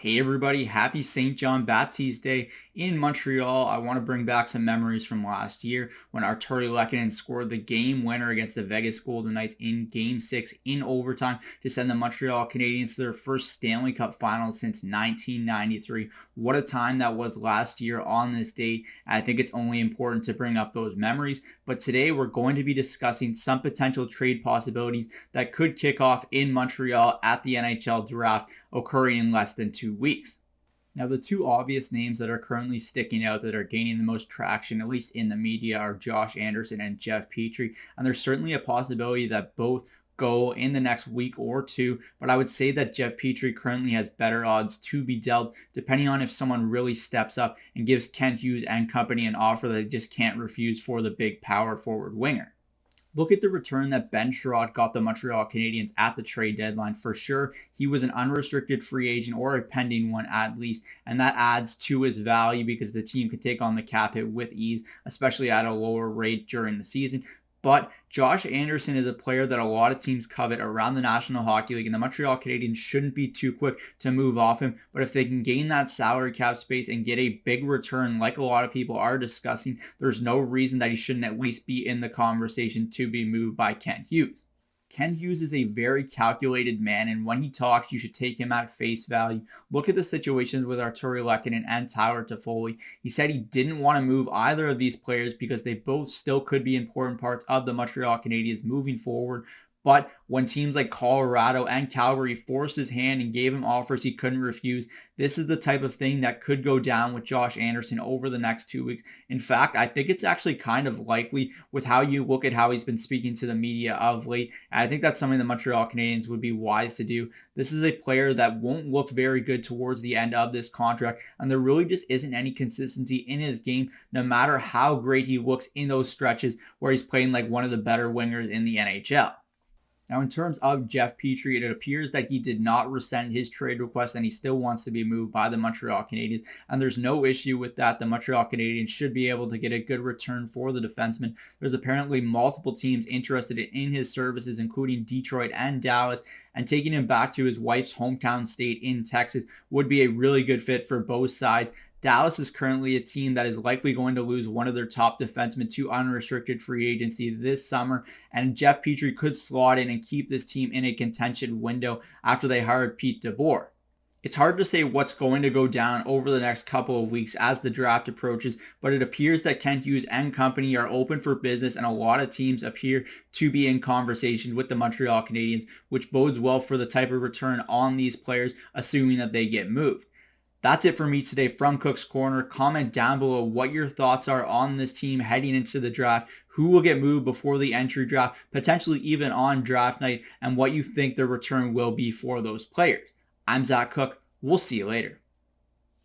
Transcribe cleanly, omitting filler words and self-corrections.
Hey everybody, happy St. John Baptiste Day in Montreal. I want to bring back some memories from last year when Artturi Lehkonen scored the game winner against the Vegas Golden Knights in Game 6 in overtime to send the Montreal Canadiens to their first Stanley Cup final since 1993. What a time that was last year on this date. I think it's only important to bring up those memories, but today we're going to be discussing some potential trade possibilities that could kick off in Montreal at the NHL draft occurring in less than 2 weeks. Now, the two obvious names that are currently sticking out that are gaining the most traction, at least in the media, are Josh Anderson and Jeff Petry. And there's certainly a possibility that both go in the next week or two, but I would say that Jeff Petry currently has better odds to be dealt, depending on if someone really steps up and gives Kent Hughes and company an offer that they just can't refuse for the big power forward winger. Look at the return that Ben Sherratt got the Montreal Canadiens at the trade deadline. For sure, he was an unrestricted free agent or a pending one at least, and that adds to his value because the team could take on the cap hit with ease, especially at a lower rate during the season. But Josh Anderson is a player that a lot of teams covet around the National Hockey League, and the Montreal Canadiens shouldn't be too quick to move off him. But if they can gain that salary cap space and get a big return, like a lot of people are discussing, there's no reason that he shouldn't at least be in the conversation to be moved by Kent Hughes. Ken Hughes is a very calculated man, and when he talks, you should take him at face value. Look at the situations with Artturi Lehkonen and Tyler Toffoli. He said he didn't want to move either of these players because they both still could be important parts of the Montreal Canadiens moving forward. But when teams like Colorado and Calgary forced his hand and gave him offers he couldn't refuse, this is the type of thing that could go down with Josh Anderson over the next 2 weeks. In fact, I think it's actually kind of likely with how you look at how he's been speaking to the media of late. And I think that's something the Montreal Canadiens would be wise to do. This is a player that won't look very good towards the end of this contract, and there really just isn't any consistency in his game, no matter how great he looks in those stretches where he's playing like one of the better wingers in the NHL. Now, in terms of Jeff Petry, it appears that he did not rescind his trade request and he still wants to be moved by the Montreal Canadiens. And there's no issue with that. The Montreal Canadiens should be able to get a good return for the defenseman. There's apparently multiple teams interested in his services, including Detroit and Dallas. And taking him back to his wife's hometown state in Texas would be a really good fit for both sides. Dallas is currently a team that is likely going to lose one of their top defensemen to unrestricted free agency this summer, and Jeff Petry could slot in and keep this team in a contention window after they hired Pete DeBoer. It's hard to say what's going to go down over the next couple of weeks as the draft approaches, but it appears that Kent Hughes and company are open for business, and a lot of teams appear to be in conversation with the Montreal Canadiens, which bodes well for the type of return on these players, assuming that they get moved. That's it for me today from Cook's Corner. Comment down below what your thoughts are on this team heading into the draft, who will get moved before the entry draft, potentially even on draft night, and what you think the return will be for those players. I'm Zach Cook. We'll see you later.